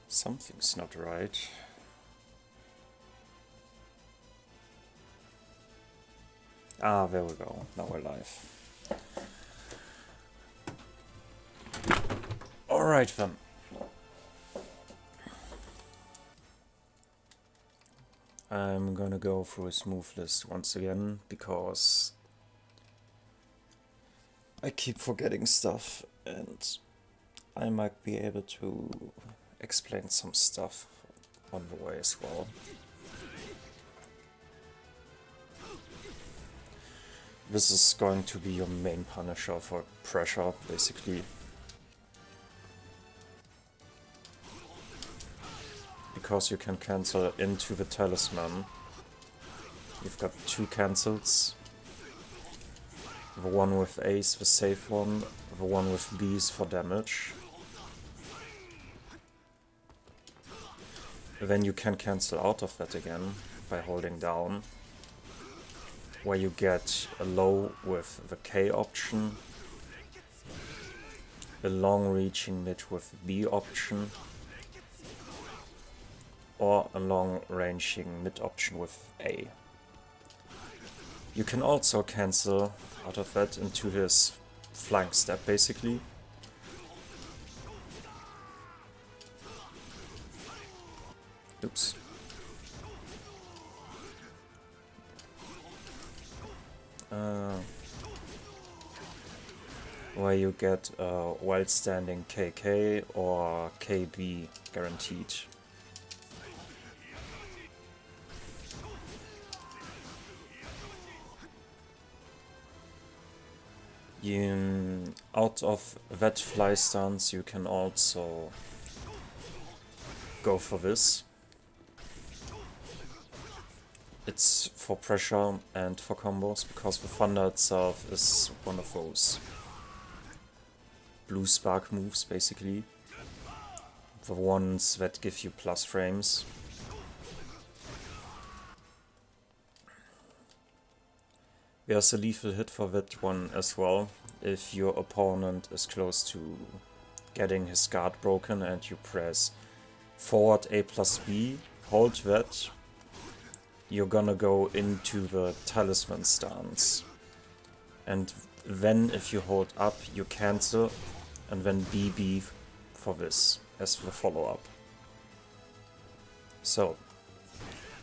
Something's not right. Ah, there we go. Now we're live. Alright then. I'm gonna go through a smooth list once again, because I keep forgetting stuff, and I might be able to explain some stuff on the way as well. This is going to be your main punisher for pressure, basically. Because you can cancel into the talisman. You've got two cancels. The one with A is the safe one, the one with B is for damage. Then you can cancel out of that again by holding down, where you get a low with the K option, a long-reaching mid with B option, or a long-ranging mid option with A. You can also cancel out of that into his flank step, basically. Oops. Where you get a wild-standing KK or KB guaranteed. Out of that fly stance you can also go for this. It's for pressure and for combos, because the thunder itself is one of those blue spark moves, basically. The ones that give you plus frames. There's a lethal hit for that one as well, if your opponent is close to getting his guard broken and you press forward A plus B, hold that, you're gonna go into the talisman stance. And then if you hold up, you cancel, and then BB for this as the follow-up. So,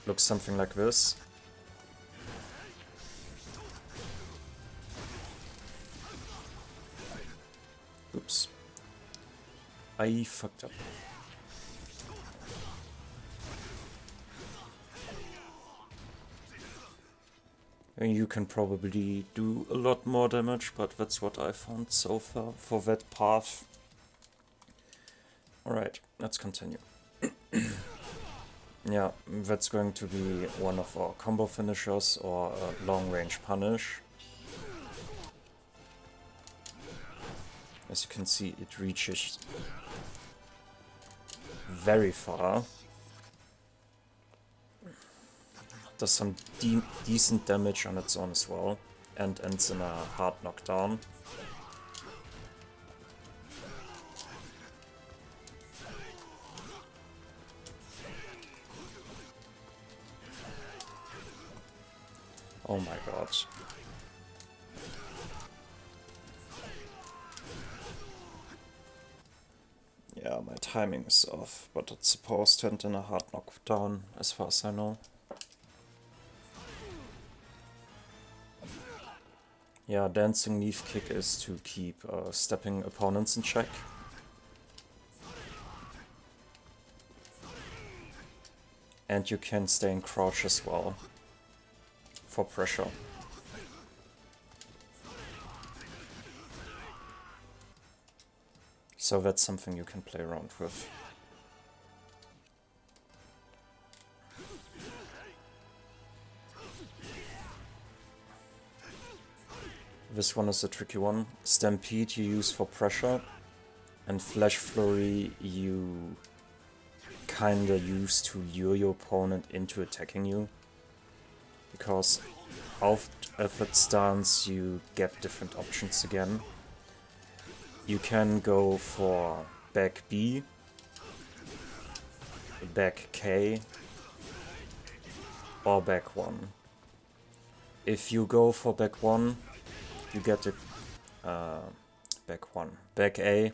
looks something like this. Oops. I fucked up. You can probably do a lot more damage, but that's what I found so far for that path. Alright, let's continue. Yeah, that's going to be one of our combo finishers or a long-range punish. As you can see, it reaches very far. Does some decent damage on its own as well, and ends in a hard knockdown. Oh my god. Yeah, my timing is off, but it's supposed to end in a hard knockdown, as far as I know. Yeah, dancing leaf kick is to keep stepping opponents in check. And you can stay in crouch as well, for pressure. So that's something you can play around with. This one is a tricky one. Stampede you use for pressure, and Flash Flurry you kinda use to lure your opponent into attacking you. because out of its stance you get different options again. You can go for back B, back K, or back 1. If you go for back 1, you get a back A,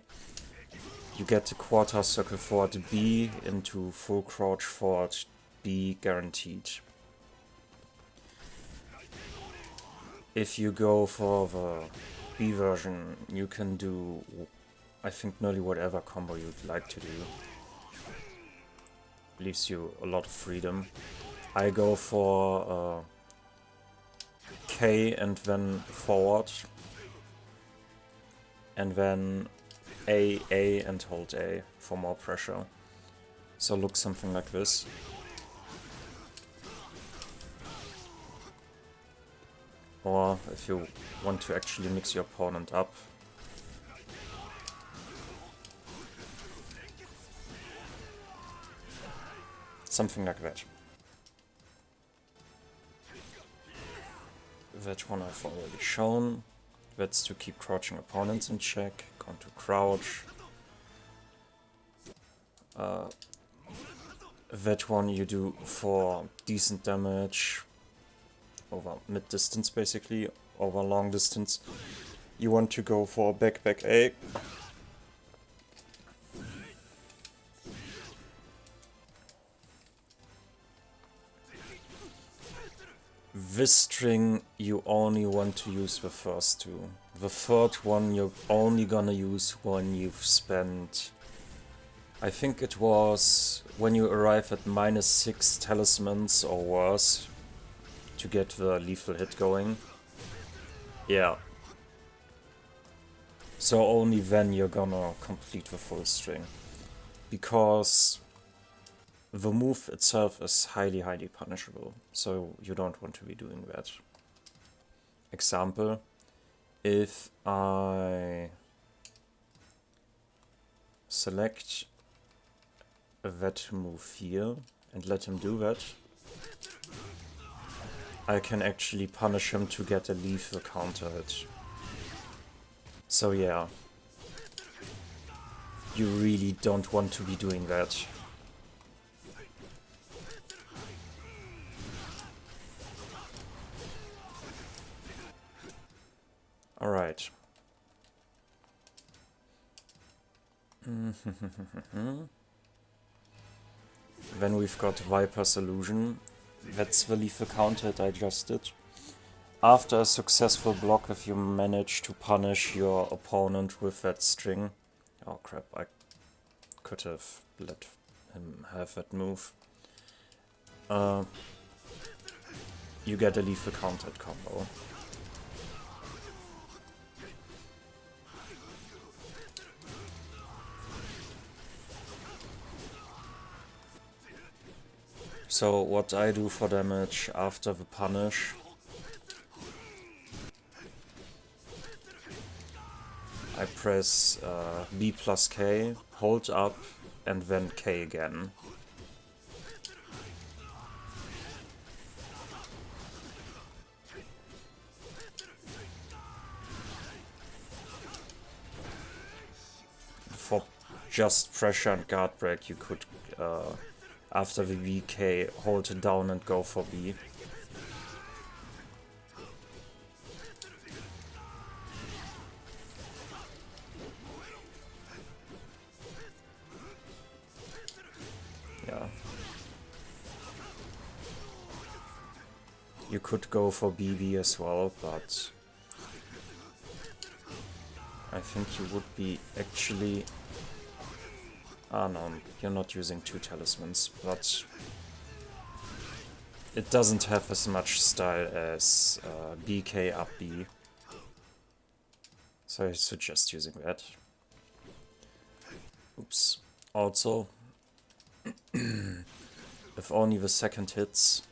you get a quarter circle forward B into full crouch forward B guaranteed. If you go for the B version, you can do, I think, nearly whatever combo you'd like to do. Leaves you a lot of freedom. I go for K and then forward, and then A and hold A for more pressure. So look something like this. Or if you want to actually mix your opponent up, something like that. That one I've already shown. That's to keep crouching opponents in check. Going to crouch. That one you do for decent damage over mid distance, basically, over long distance. You want to go for back A. This string you only want to use the first two. The third one you're only gonna use when you've spent, I think it was when you arrive at -6 talismans or worse to get the lethal hit going. Yeah. So only then you're gonna complete the full string. Because the move itself is highly punishable, so you don't want to be doing that. Example, if I select that move here and let him do that, I can actually punish him to get a lethal counter hit. So yeah, you really don't want to be doing that. Alright. Then we've got Viper's Illusion. That's the lethal counter hit I just did. After a successful block, if you manage to punish your opponent with that string... Oh crap, I could have let him have that move. You get a lethal counter hit combo. So what I do for damage after the punish, I press B plus K, hold up, and then K again. For just pressure and guard break, you could, after the BK, hold it down and go for B. Yeah. You could go for BB as well, but I think you would be actually... Ah no, you're not using 2 talismans, but it doesn't have as much style as BK up B. So I suggest using that. Oops. Also, if only the second hits,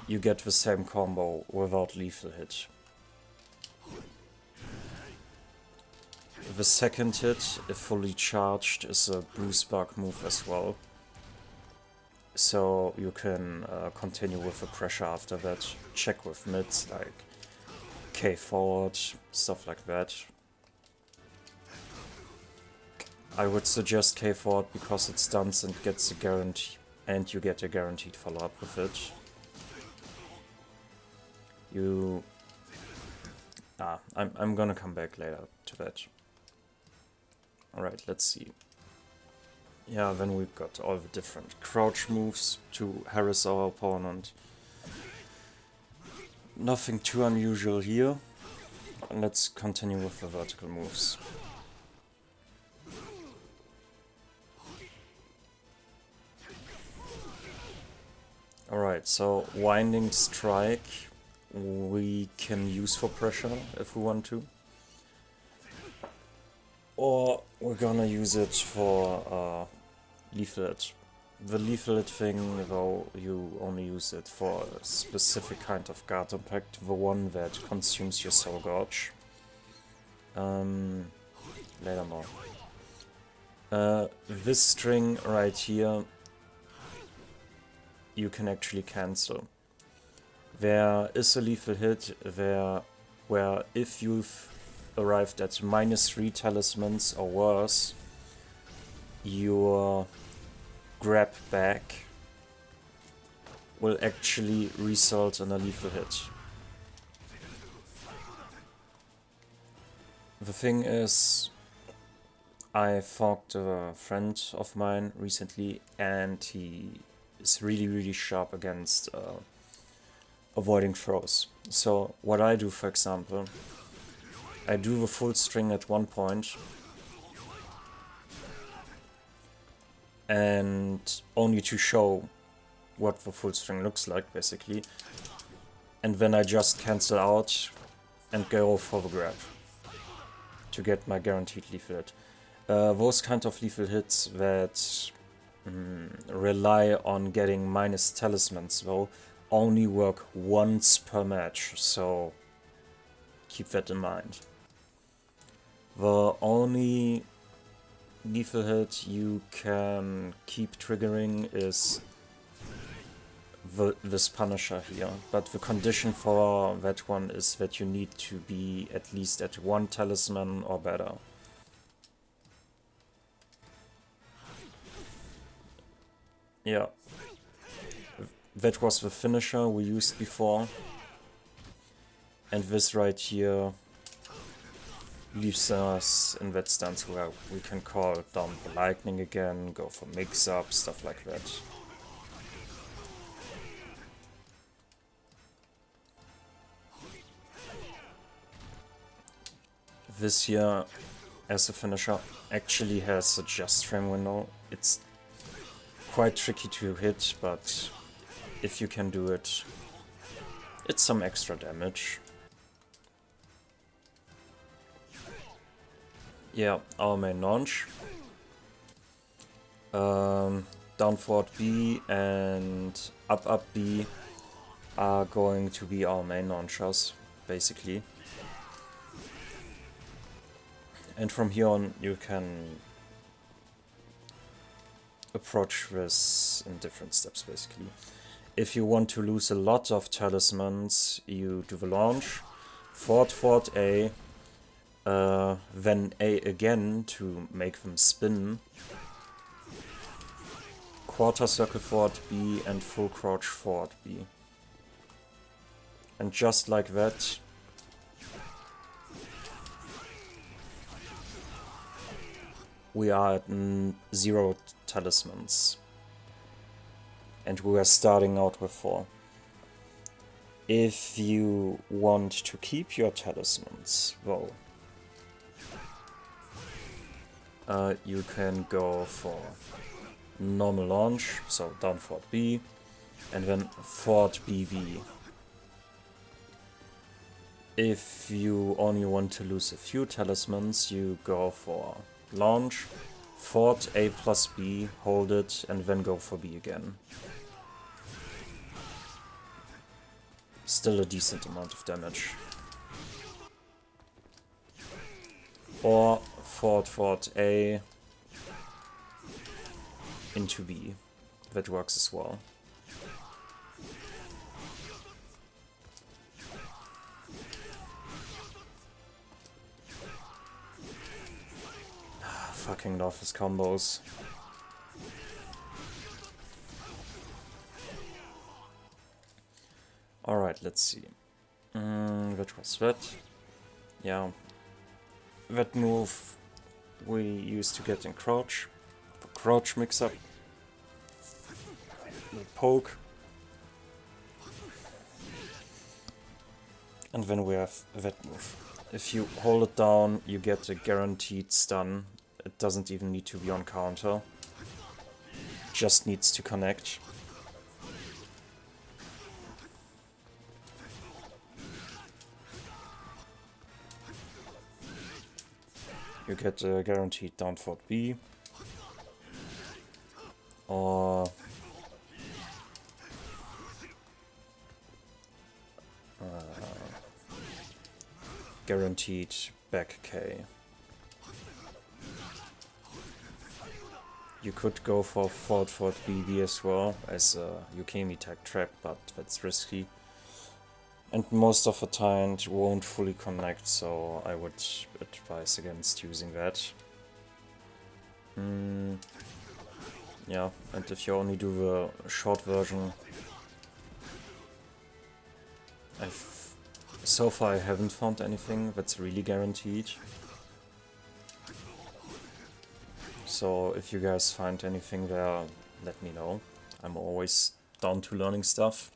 you get the same combo without lethal hit. The second hit, if fully charged, is a blue spark move as well. so you can continue with the pressure after that. Check with mids, like K forward, stuff like that. I would suggest K forward because it stuns and gets a guarantee, and you get a guaranteed follow-up with it. I'm gonna come back later to that. Alright, let's see. Yeah, then we've got all the different crouch moves to harass our opponent. Nothing too unusual here. Let's continue with the vertical moves. Alright, so Winding Strike we can use for pressure if we want to. Or we're gonna use it for lethal hit. The lethal hit thing, though, you only use it for a specific kind of guard impact, the one that consumes your soul gauge. Later more. This string right here, you can actually cancel. There is a lethal hit there where if you've arrived at -3 talismans or worse, your grab back will actually result in a lethal hit. The thing is, I fought a friend of mine recently and he is really sharp against avoiding throws. So what I do, for example, I do the full string at one point and only to show what the full string looks like, basically. And then I just cancel out and go for the grab to get my guaranteed lethal hit. Those kind of lethal hits that rely on getting minus talismans, though, only work once per match, so keep that in mind. The only lethal hit you can keep triggering is this Punisher here, but the condition for that one is that you need to be at least at 1 talisman or better. Yeah, that was the finisher we used before, and this right here leaves us in that stance where we can call down the lightning again, go for mix-up, stuff like that. This here, as a finisher, actually has a just frame window. It's quite tricky to hit, but if you can do it, it's some extra damage. Yeah, our main launch. Down forward B and up B are going to be our main launchers, basically. And from here on you can approach this in different steps, basically. If you want to lose a lot of talismans, you do the launch, forward A, then A again to make them spin, quarter circle forward B and full crouch forward B. And just like that, we are at 0 talismans. And we are starting out with 4. If you want to keep your talismans, well, you can go for normal launch, so down forward B, and then forward BB. If you only want to lose a few talismans, you go for launch, forward A plus B, hold it, and then go for B again. Still a decent amount of damage. Or forward A into B. that works as well. Fucking love his combos. Alright, let's see. That was that. Yeah. That move we used to get in crouch. For crouch mix-up. Poke. And then we have that move. If you hold it down, you get a guaranteed stun. It doesn't even need to be on counter. Just needs to connect. You get a guaranteed down forward B. Or guaranteed back K. You could go for forward BB as well as a Yukemi tag trap, but that's risky. And most of the time it won't fully connect, so I would advise against using that. Yeah, and if you only do the short version, so far I haven't found anything that's really guaranteed. So if you guys find anything there, let me know. I'm always down to learning stuff.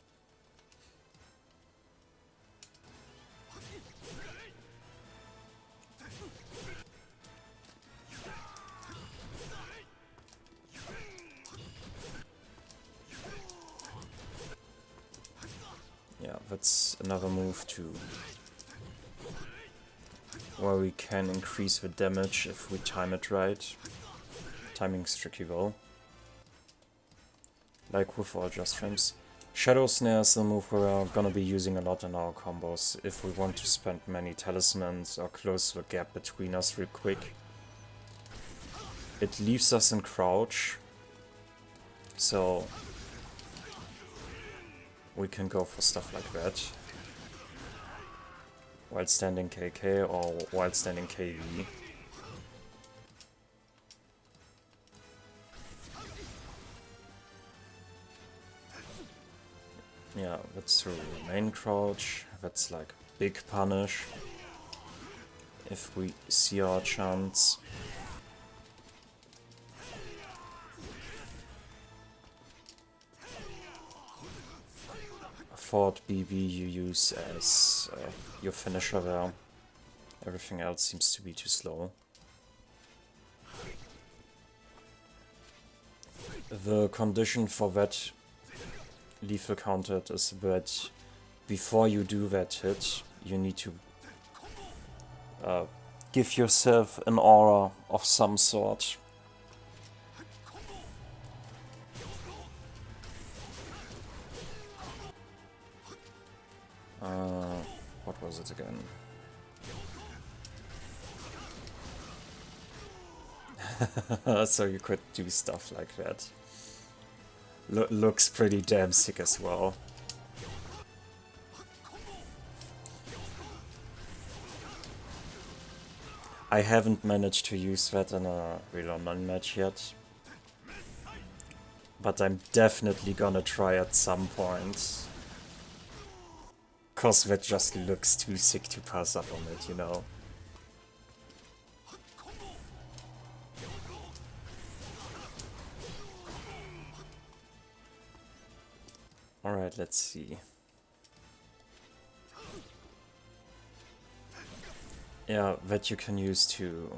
Yeah, that's another move too, where we can increase the damage if we time it right. Timing's tricky though. Like with all Just Frames. Shadow Snare is a move we're gonna be using a lot in our combos if we want to spend many talismans or close the gap between us real quick. It leaves us in crouch, so we can go for stuff like that. While standing KK or while standing KV. Yeah, that's through main crouch, that's like big punish. If we see our chance. Forward BB you use as your finisher there. Everything else seems to be too slow. The condition for that lethal counted is that before you do that hit, you need to give yourself an aura of some sort. What was it again? So you could do stuff like that. Looks pretty damn sick as well. I haven't managed to use that in a real online match yet. But I'm definitely gonna try at some point. Cause that just looks too sick to pass up on it, you know. Alright, let's see. Yeah, that you can use to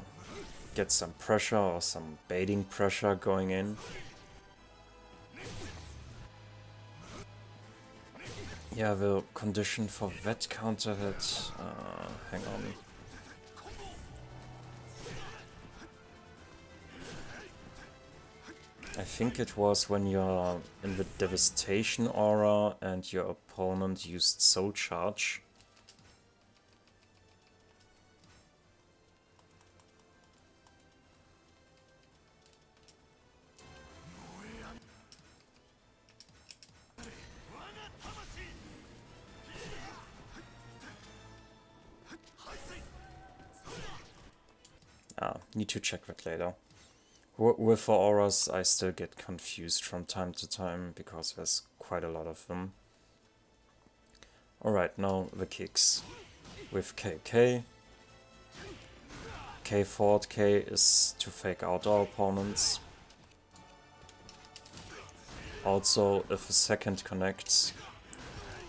get some pressure or some baiting pressure going in. Yeah, the condition for that counter hit, hang on. I think it was when you're in the Devastation aura and your opponent used Soul Charge. Need to check that later. With the auras, I still get confused from time to time, because there's quite a lot of them. Alright, now the kicks. With KK. K forward K is to fake out our opponents. Also, if a second connects,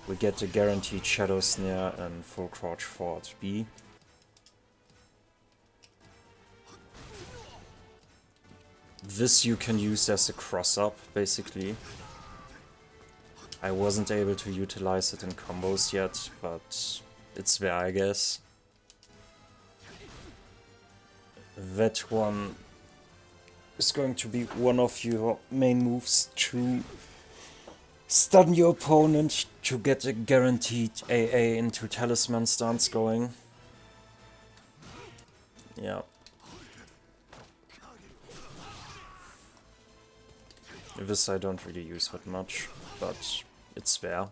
we get a guaranteed Shadow Snare and full crouch forward B. This you can use as a cross-up, basically. I wasn't able to utilize it in combos yet, but it's there, I guess. That one is going to be one of your main moves to stun your opponent to get a guaranteed AA into Talisman stance going. Yeah. This I don't really use that much, but it's there.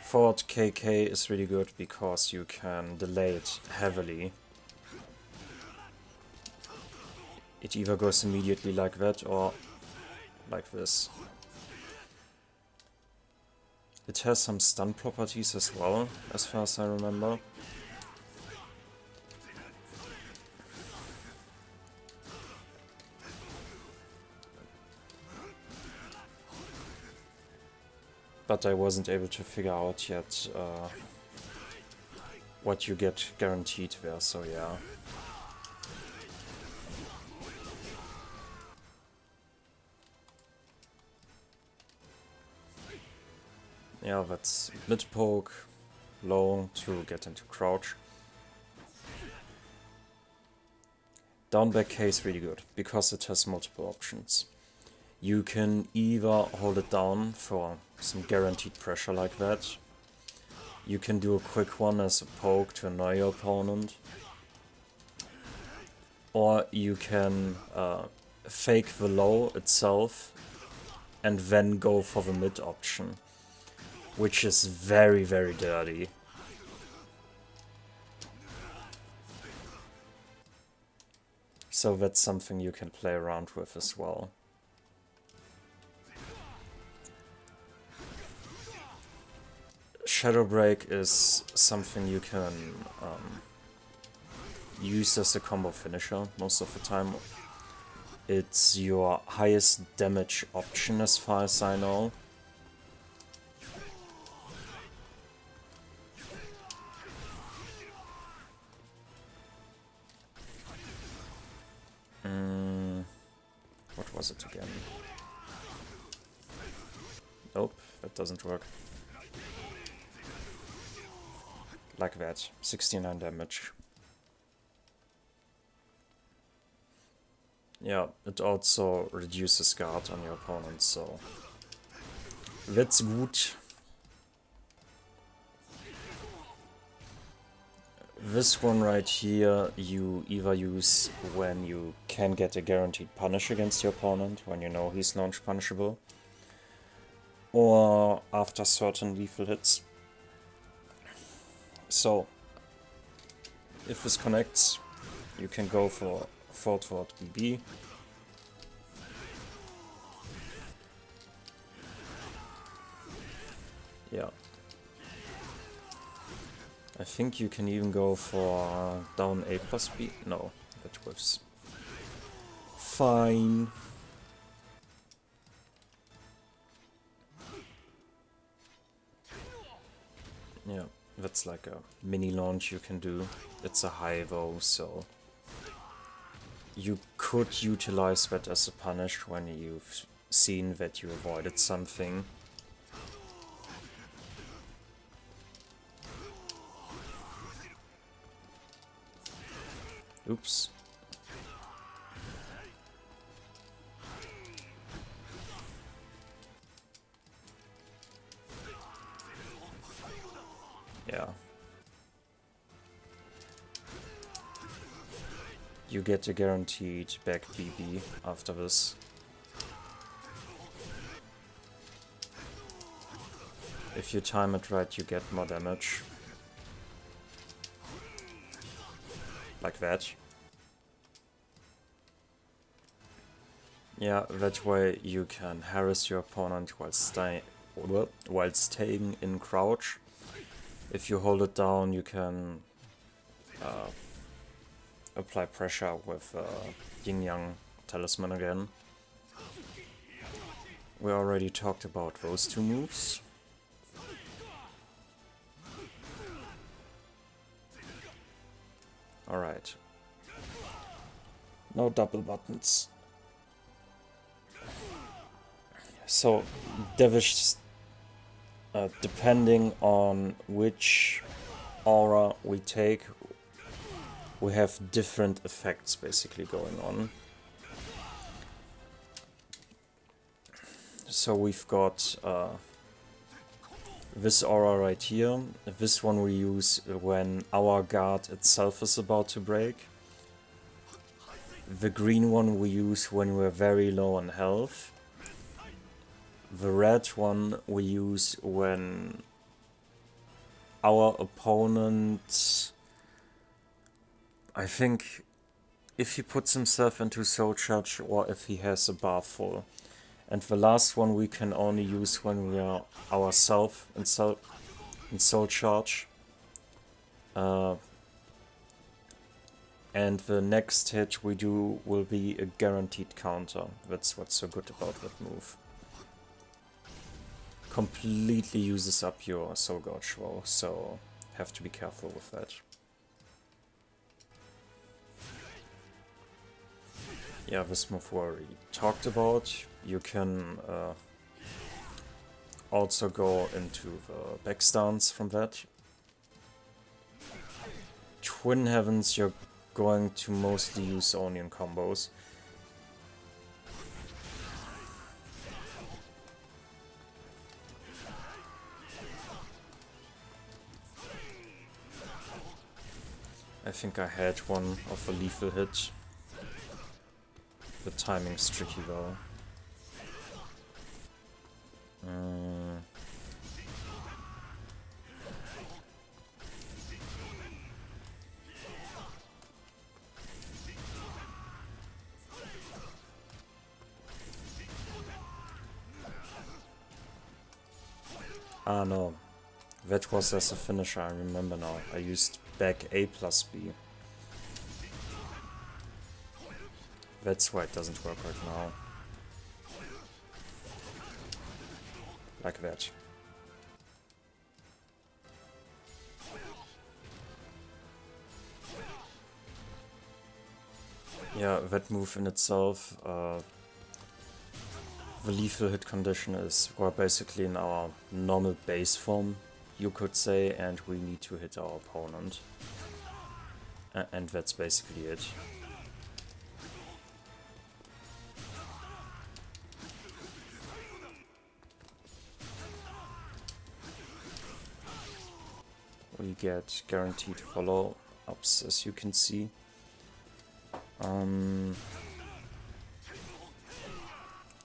Forward KK is really good because you can delay it heavily. It either goes immediately like that or like this. It has some stun properties as well, as far as I remember. But I wasn't able to figure out yet what you get guaranteed there, so yeah. Yeah, that's mid poke, low to get into crouch. Down back K is really good, because it has multiple options. You can either hold it down for some guaranteed pressure like that. You can do a quick one as a poke to annoy your opponent. Or you can fake the low itself and then go for the mid option, which is very, very dirty. So that's something you can play around with as well. Shadow Break is something you can use as a combo finisher most of the time. It's your highest damage option as far as I know. What was it again? Nope, that doesn't work. Like that, 69 damage. Yeah, it also reduces guard on your opponent, so that's good. This one right here you either use when you can get a guaranteed punish against your opponent, when you know he's launch punishable, or after certain lethal hits. So, if this connects, you can go for forward BB. Yeah. I think you can even go for down A plus B. No, that whiffs. Fine. Yeah, that's like a mini launch you can do. It's a high though, so you could utilize that as a punish when you've seen that you avoided something. Oops. Yeah. You get a guaranteed back BB after this. If you time it right, you get more damage. like that. Yeah, that way you can harass your opponent while staying in crouch. If you hold it down, you can apply pressure with Yin Yang Talisman again. We already talked about those two moves. Alright. No double buttons. So, Devish, depending on which aura we take, we have different effects basically going on. So we've got this aura right here. This one we use when our guard itself is about to break. The green one we use when we're very low on health. The red one we use when our opponent, I think, if he puts himself into soul charge or if he has a bar full. And the last one we can only use when we are ourselves in soul charge. And the next hit we do will be a guaranteed counter. That's what's so good about that move. Completely uses up your Soul Gouge roll, so have to be careful with that. Yeah, this move we already talked about. You can also go into the back stance from that. Twin Heavens you're going to mostly use only in combos. I think I had one of a lethal hit. The timing's tricky though. Ah no, that was as a finisher, I remember now. I used back A plus B. That's why it doesn't work right now. Like that. Yeah, that move in itself, the lethal hit condition is, we're basically in our normal base form, you could say, and we need to hit our opponent. And that's basically it. We get guaranteed follow-ups, as you can see.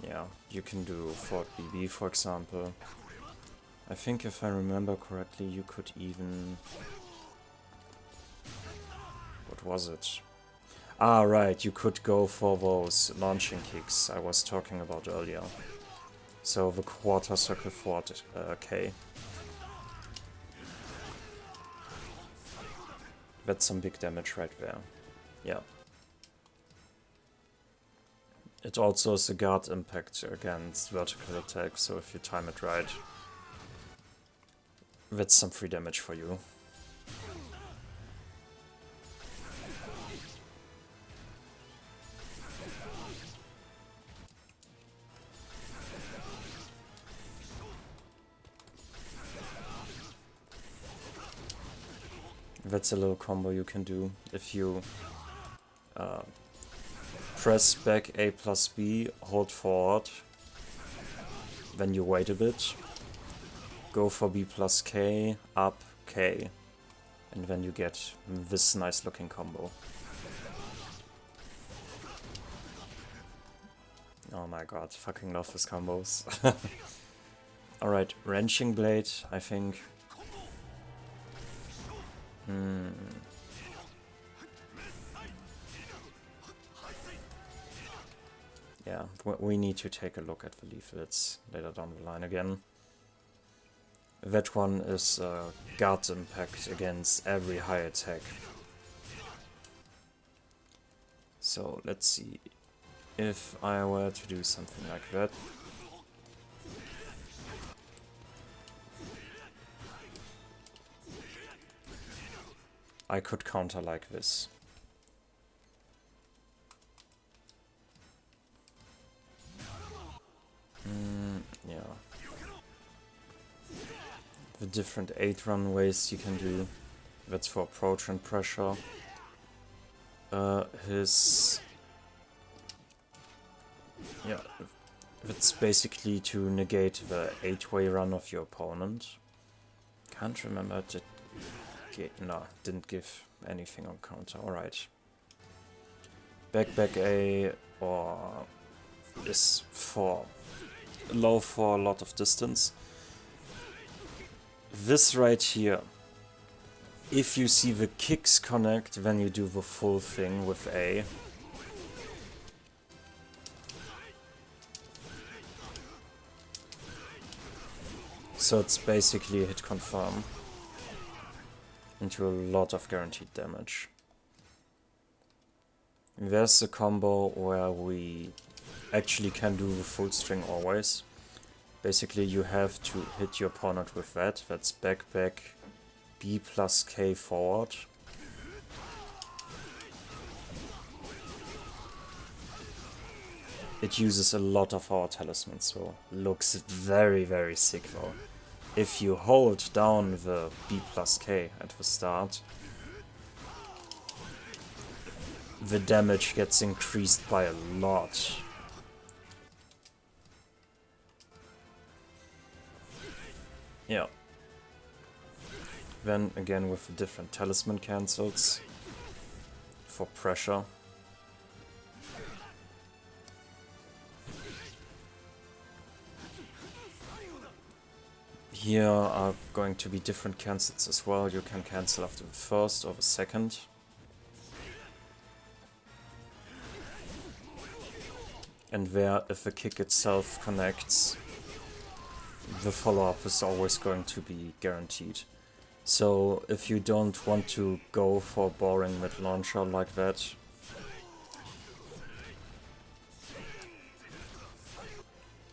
Yeah, you can do Fort BB, for example. I think if I remember correctly, you could even... What was it? Ah, right, you could go for those launching kicks I was talking about earlier. So the quarter circle fort K. That's some big damage right there. Yeah. It also is a guard impact against vertical attack, so if you time it right, that's some free damage for you. That's a little combo you can do if you press back A plus B, hold forward, then you wait a bit, go for B plus K, up K, and then you get this nice looking combo. Oh my god, fucking love these combos. Alright, Wrenching Blade, I think. Yeah, we need to take a look at the leaflets later down the line again. That one is guard impact against every high attack. So let's see if I were to do something like that. I could counter like this. Yeah. The different 8 runways you can do. That's for approach and pressure. Yeah, that's basically to negate the 8-way run of your opponent. Can't remember, no, didn't give anything on counter, alright. Back A or is for low for a lot of distance. This right here, if you see the kicks connect, then you do the full thing with A. So it's basically a hit confirm into a lot of guaranteed damage. There's a combo where we actually can do the full string always. Basically you have to hit your opponent with that. That's back B plus K forward. It uses a lot of our talismans, so looks very, very sick though. If you hold down the B plus K at the start, the damage gets increased by a lot. Yeah. Then again with the different talisman cancels for pressure. Here are going to be different cancels as well. You can cancel after the first or the second. And there, if the kick itself connects, the follow-up is always going to be guaranteed. So if you don't want to go for a boring mid-launcher like that,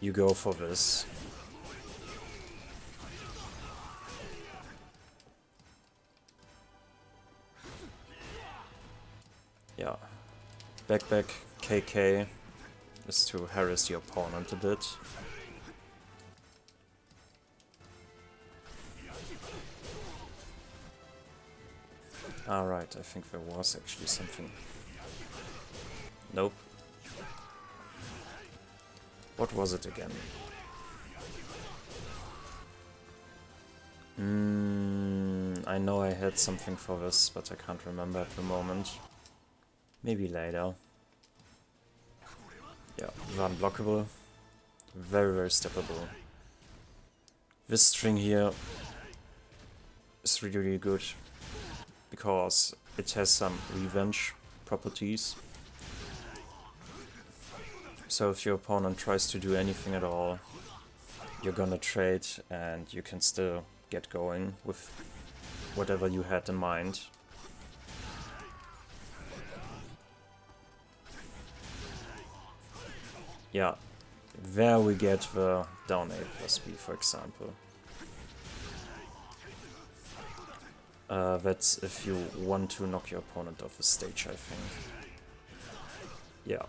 you go for this. Yeah, back KK is to harass your opponent a bit. Alright, I think there was actually something. Nope. What was it again? I know I had something for this, but I can't remember at the moment. Maybe later. Yeah, unblockable. Very, very steppable. This string here is really, really good because it has some revenge properties. So if your opponent tries to do anything at all, you're gonna trade and you can still get going with whatever you had in mind. Yeah, there we get the down A plus B, for example. That's if you want to knock your opponent off the stage, I think. Yeah.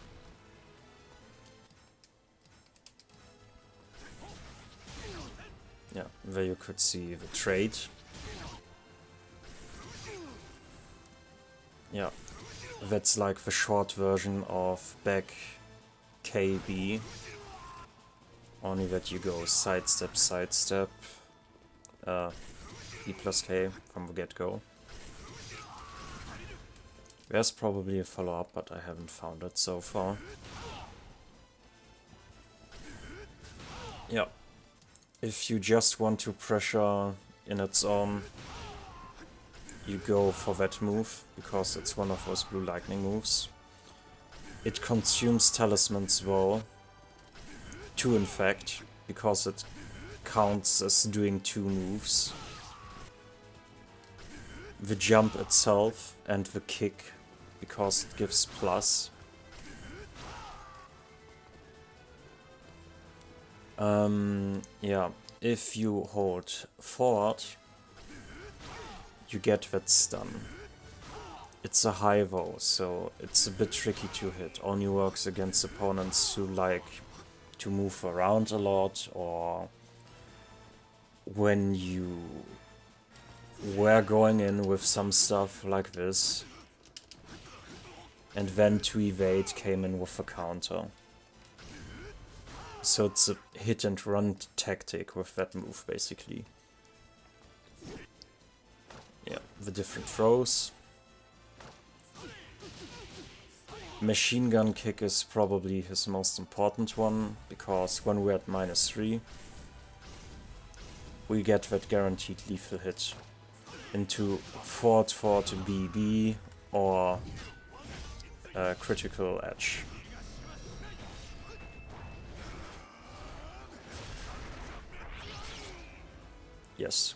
Yeah, there you could see the trade. Yeah, that's like the short version of back KB. Only that you go sidestep, E plus K from the get-go. There's probably a follow-up, but I haven't found it so far. Yeah. If you just want to pressure in its own, you go for that move, because it's one of those blue lightning moves. It consumes talismans though, 2 in fact, because it counts as doing 2 moves. The jump itself and the kick, because it gives plus. Yeah, if you hold forward, you get that stun. It's a high though, so it's a bit tricky to hit. Only works against opponents who like to move around a lot, or when you were going in with some stuff like this, and then to evade came in with a counter. So it's a hit and run tactic with that move, basically. Yeah, the different throws. Machine gun kick is probably his most important one, because when we're at -3, we get that guaranteed lethal hit into forward BB or critical edge. Yes.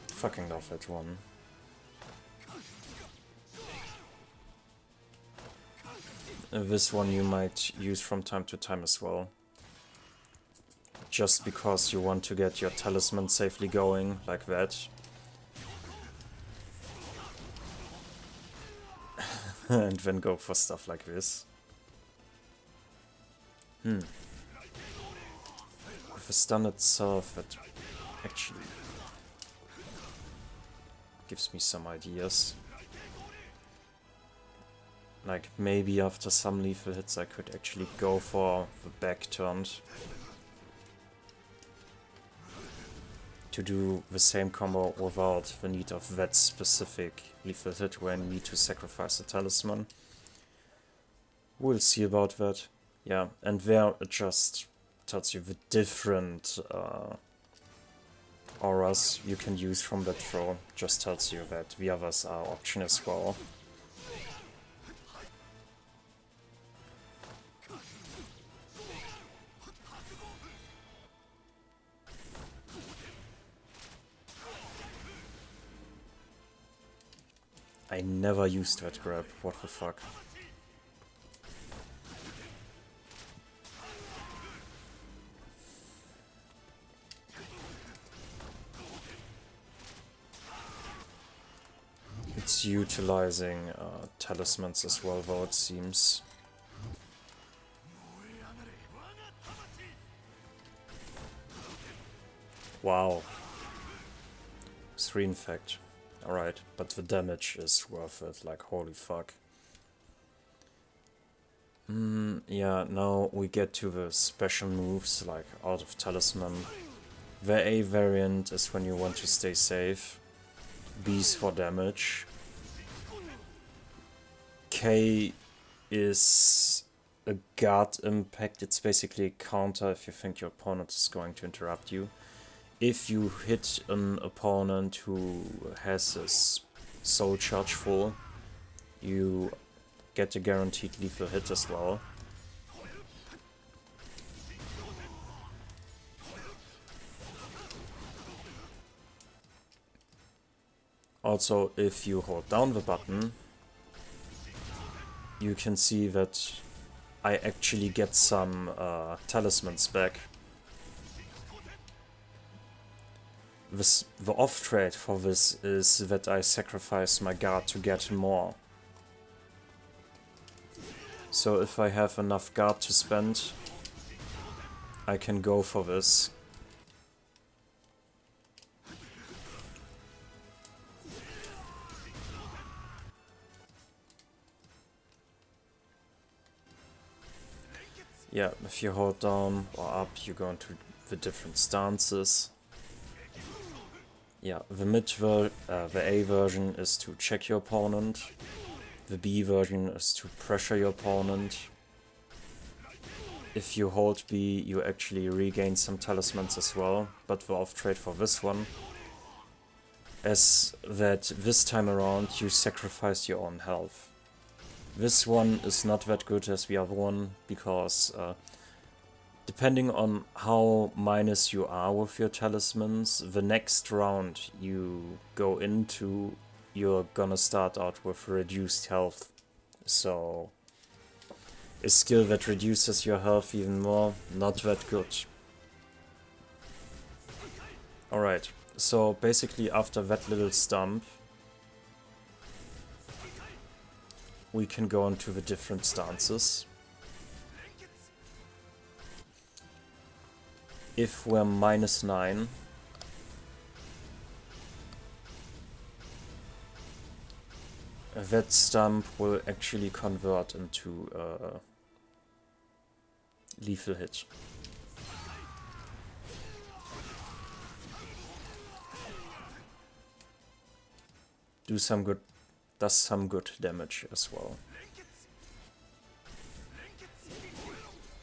Fucking love that one. This one you might use from time to time as well. Just because you want to get your talisman safely going, like that. And then go for stuff like this. With the stun itself, it actually gives me some ideas. Like, maybe after some lethal hits I could actually go for the back turned to do the same combo without the need of that specific lethal hit where I need to sacrifice a talisman. We'll see about that. Yeah, and there it just tells you the different auras you can use from that throw. Just tells you that the others are option as well. I never used that grab, what the fuck. It's utilizing talismans as well, though, it seems. Wow. 3 in fact. Alright, but the damage is worth it, like holy fuck. Yeah, now we get to the special moves, like out of talisman. The A variant is when you want to stay safe. B is for damage. K is a guard impact. It's basically a counter if you think your opponent is going to interrupt you. If you hit an opponent who has his soul charge full, you get a guaranteed lethal hit as well. Also, if you hold down the button, you can see that I actually get some talismans back. The off trade for this is that I sacrifice my guard to get more. So if I have enough guard to spend, I can go for this. Yeah, if you hold down or up, you go into the different stances. Yeah, the A version is to check your opponent. The B version is to pressure your opponent. if you hold B, you actually regain some talismans as well, but we'll off trade for this one. As that this time around you sacrifice your own health. This one is not that good as the other one, because depending on how minus you are with your talismans, the next round you go into, you're gonna start out with reduced health. So a skill that reduces your health even more, not that good. Alright, so basically after that little stump, we can go into the different stances. If we're -9, that stump will actually convert into a lethal hit. Does some good damage as well.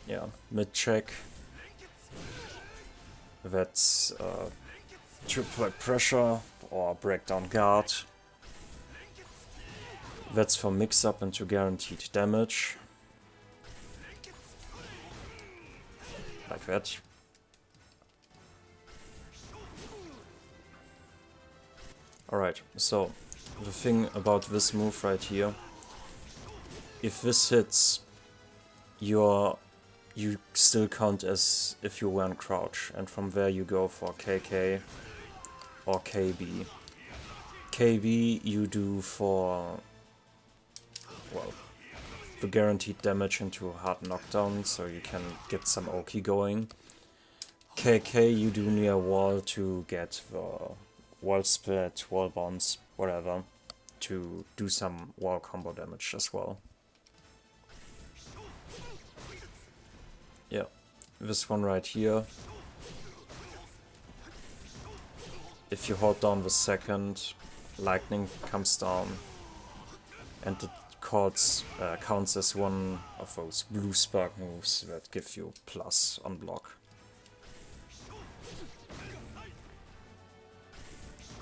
Yeah, mid-check. That's triple pressure or breakdown guard. That's for mix-up into guaranteed damage. Like that. Alright, so the thing about this move right here, if this hits, you still count as if you were in crouch, and from there you go for KK or KB. KB you do for, well, the guaranteed damage into a hard knockdown, so you can get some Oki going. KK you do near wall to get the wall split, wall bounce, whatever, to do some wall combo damage as well. Yeah, this one right here. If you hold down the second, lightning comes down, and it counts as one of those blue spark moves that give you plus on block.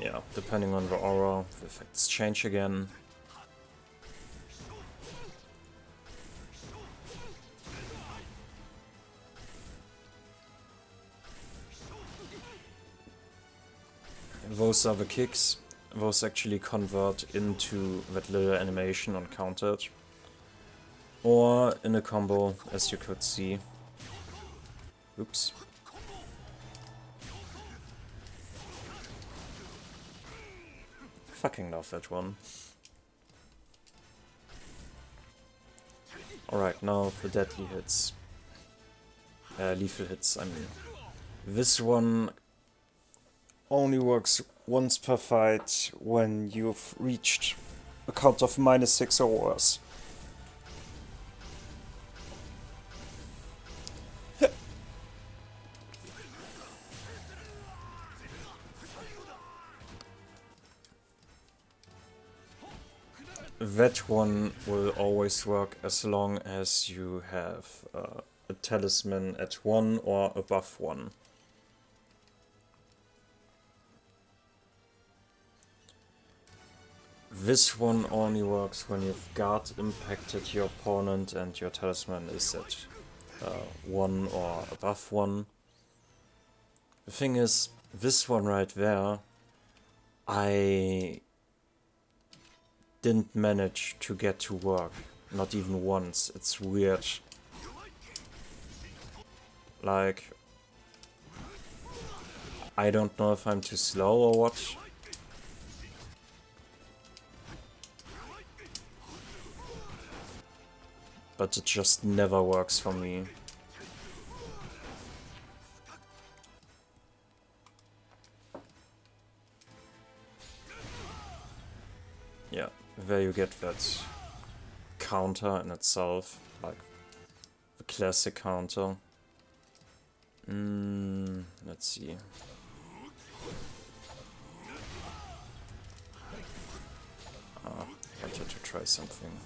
Yeah, depending on the aura, the effects change again. Those are the kicks. Those actually convert into that little animation on countered. Or in a combo, as you could see. Oops. Fucking love that one. Alright, now the deadly hits. Lethal hits, I mean. This one only works once per fight when you've reached a count of -6 or worse. That one will always work as long as you have a talisman at 1 or above 1. This one only works when you've guard impacted your opponent and your talisman is at 1 or above 1. The thing is, this one right there, I didn't manage to get to work, not even once. It's weird. Like, I don't know if I'm too slow or what. But it just never works for me. Yeah, there you get that counter in itself, like the classic counter. Let's see. I wanted to try something.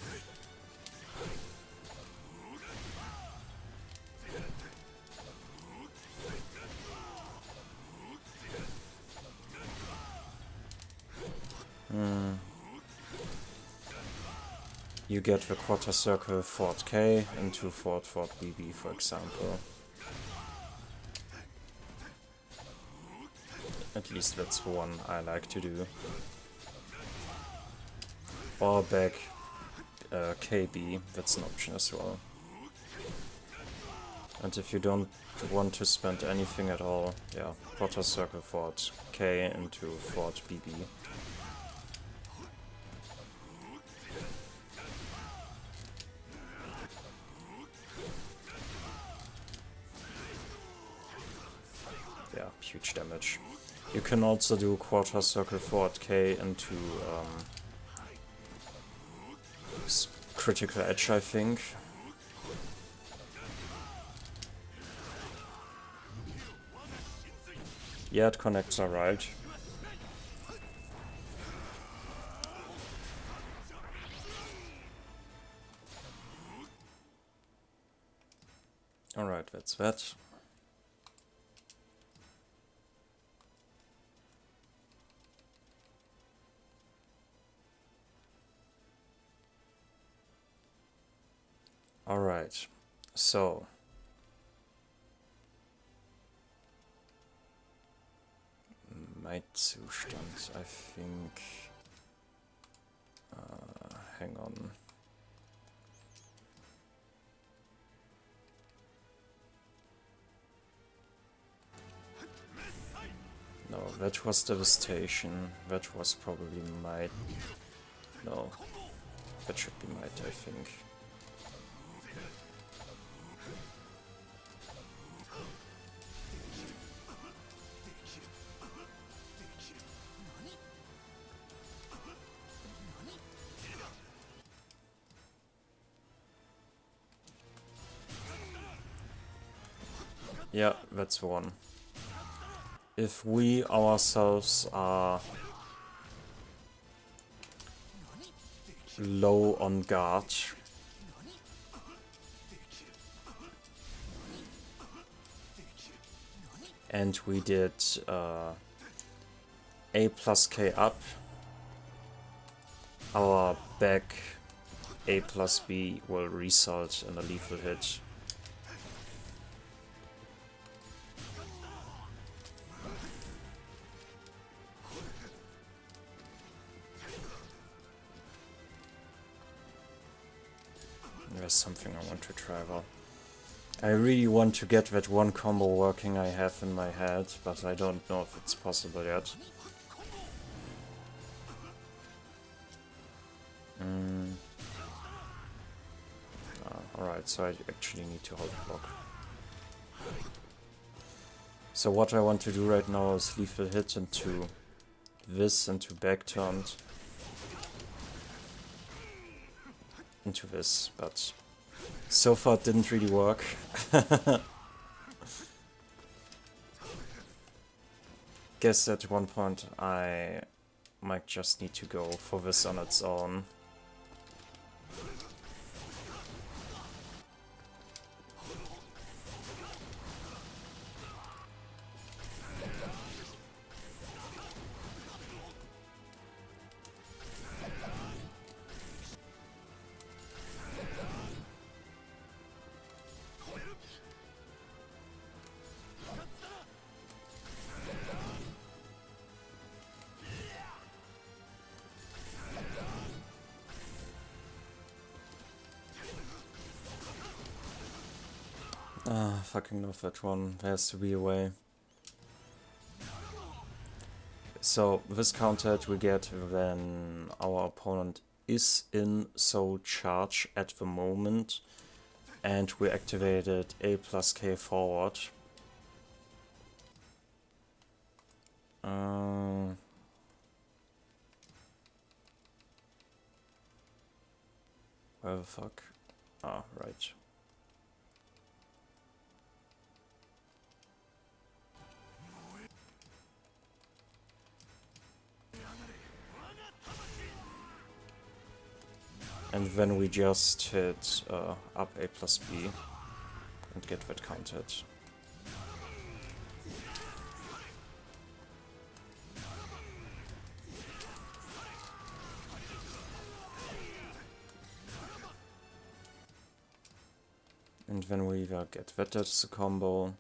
You get the quarter circle Fort K into Fort BB, for example. At least that's the one I like to do. Or back KB, that's an option as well. And if you don't want to spend anything at all, yeah, quarter circle Fort K into Fort BB. Yeah, huge damage. You can also do quarter circle Fort K into critical edge, I think. Yeah, it connects alright. Alright, that's that. Alright, so my Zustand, I think. Hang on. No, that was devastation. That was probably might. No, that should be might, I think. Yeah, that's one. If we ourselves are low on guard, and we did A plus K up, our back A plus B will result in a lethal hit. There's something I want to try out. I really want to get that one combo working I have in my head, but I don't know if it's possible yet. Alright, so I actually need to hold block. So what I want to do right now is lethal hit into this, into back turned. Into this, but so far it didn't really work. Guess at one point I might just need to go for this on its own. Ah, fucking love that one. There has to be a way. So this counter we get when our opponent is in soul charge at the moment, and we activated A plus K forward. Where the fuck? Ah, right. And then we just hit up A plus B and get that counted. And when we get that, that's the combo.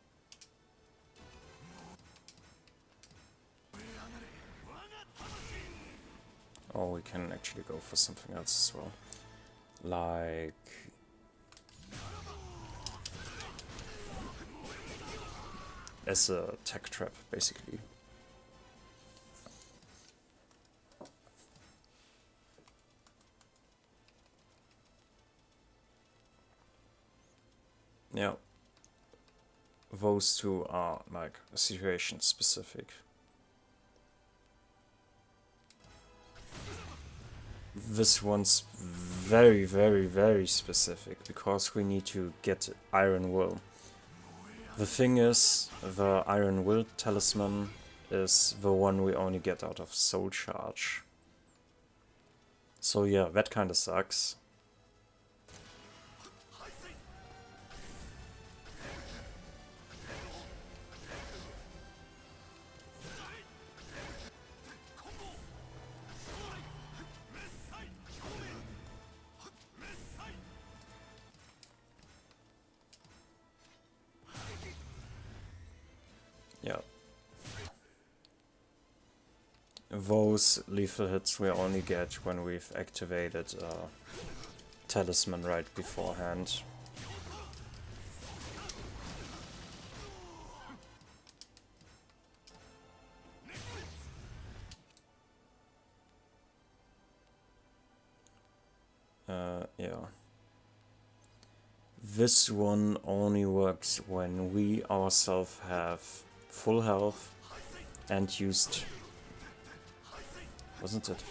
Or we can actually go for something else as well. Like... as a tech trap, basically. Yeah. Those two are, like, situation specific. This one's very, very, very specific, because we need to get Iron Will. The thing is, the Iron Will talisman is the one we only get out of Soul Charge. So yeah, that kinda sucks. Yeah. Those lethal hits we only get when we've activated talisman right beforehand. Yeah. This one only works when we ourselves have full health and used... wasn't it?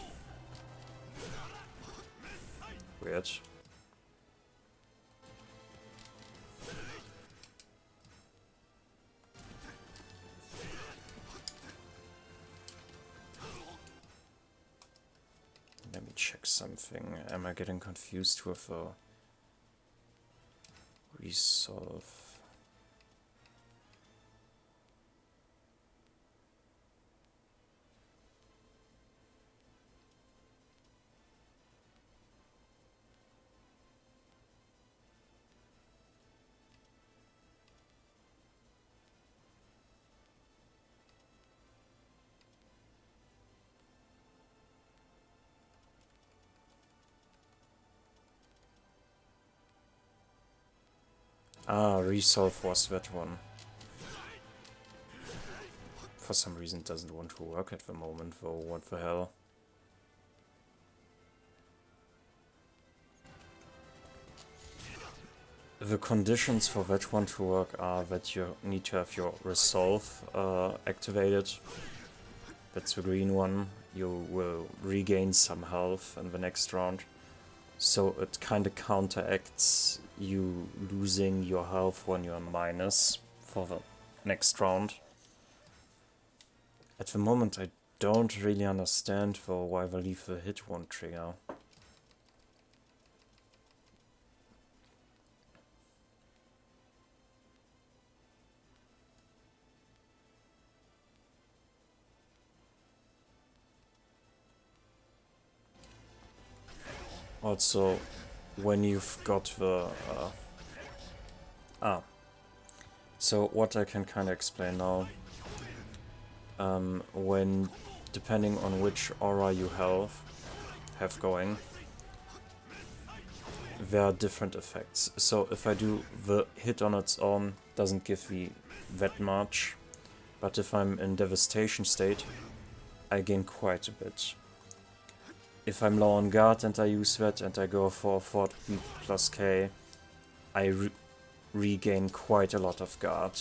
Weird. Let me check something. Am I getting confused with a resolve? Ah, resolve was that one. For some reason it doesn't want to work at the moment though, what the hell. The conditions for that one to work are that you need to have your resolve activated. That's the green one. You will regain some health in the next round. So it kinda counteracts you losing your health when you're minus for the next round. At the moment I don't really understand though why the lethal hit won't trigger. Also, when you've got the... So what I can kind of explain now, when, depending on which aura you have going, there are different effects. So if I do the hit on its own, doesn't give me that much, but if I'm in devastation state, I gain quite a bit. If I'm low on guard and I use that and I go for 40 plus K, I regain quite a lot of guard.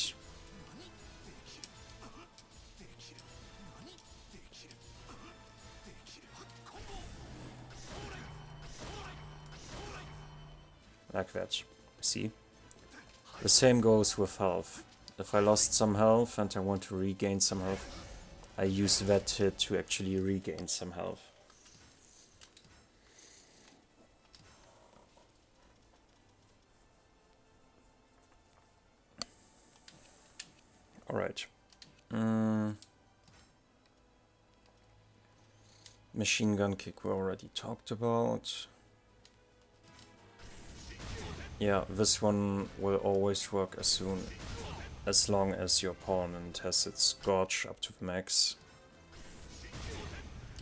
Like that. See? The same goes with health. If I lost some health and I want to regain some health, I use that hit to actually regain some health. Alright. Machine gun kick we already talked about. Yeah, this one will always work as long as your opponent has its Scorch up to the max.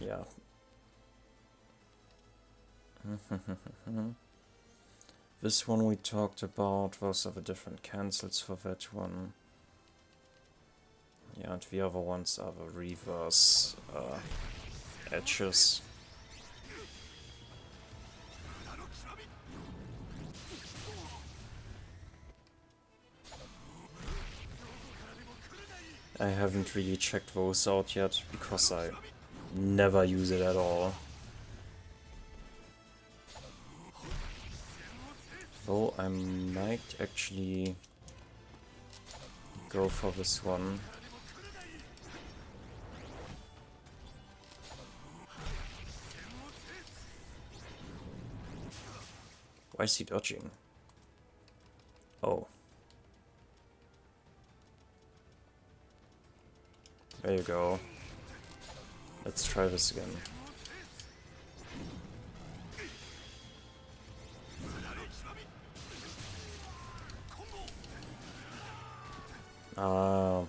Yeah. This one we talked about, those are the different cancels for that one. Yeah, and the other ones are the reverse edges. I haven't really checked those out yet, because I never use it at all. Though I might actually go for this one. Why is he dodging? Oh. There you go. Let's try this again.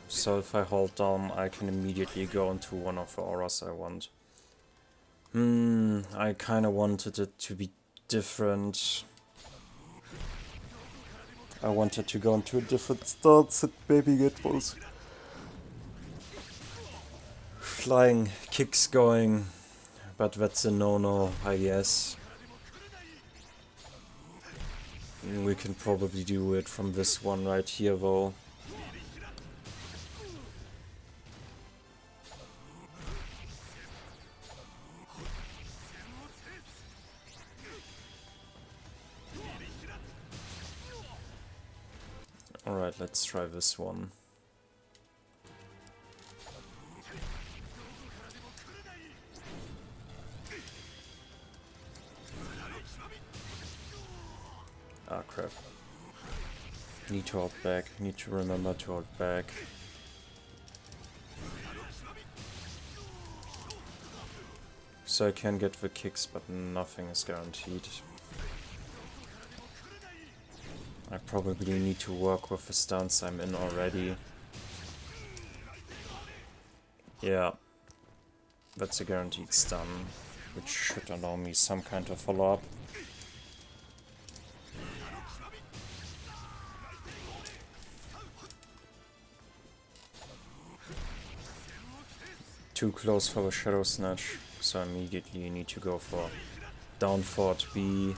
So if I hold down, I can immediately go into one of the auras I want. I kinda wanted it to be different. I wanted to go into a different stance and maybe get those flying kicks going, but that's a no-no, I guess. We can probably do it from this one right here, though. Alright, let's try this one. Ah, crap. Need to hold back, need to remember to hold back. So I can get the kicks, but nothing is guaranteed. I probably need to work with the stance I'm in already. Yeah, that's a guaranteed stun, which should allow me some kind of follow-up. Too close for the Shadow Snatch, so immediately you need to go for down forward B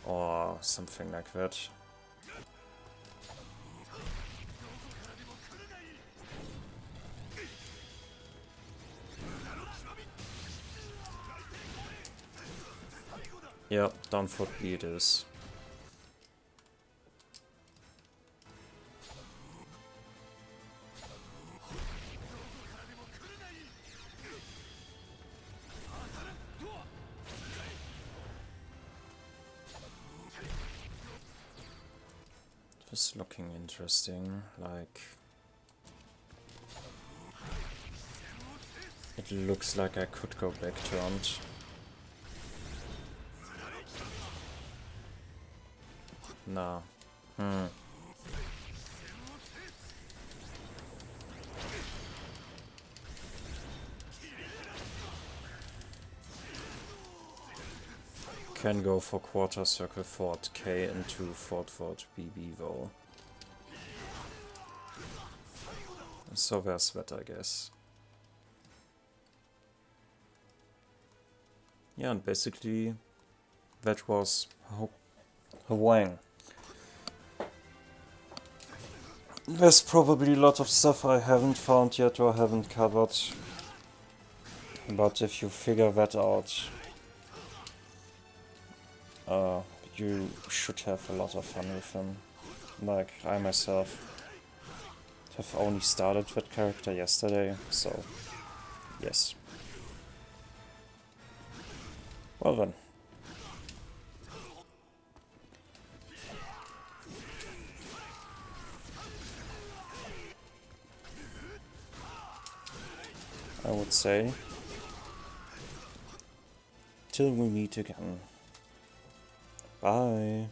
or something like that. Yeah, down forward B it is. This is looking interesting, like... It looks like I could go back turned. Nah. Can go for quarter circle forward K into forward BB though. So there's that, I guess. Yeah, and basically that was Hwang. There's probably a lot of stuff I haven't found yet or haven't covered. But if you figure that out, you should have a lot of fun with him. Like, I myself have only started that character yesterday, so yes. Well then. I would say, till we meet again. Bye.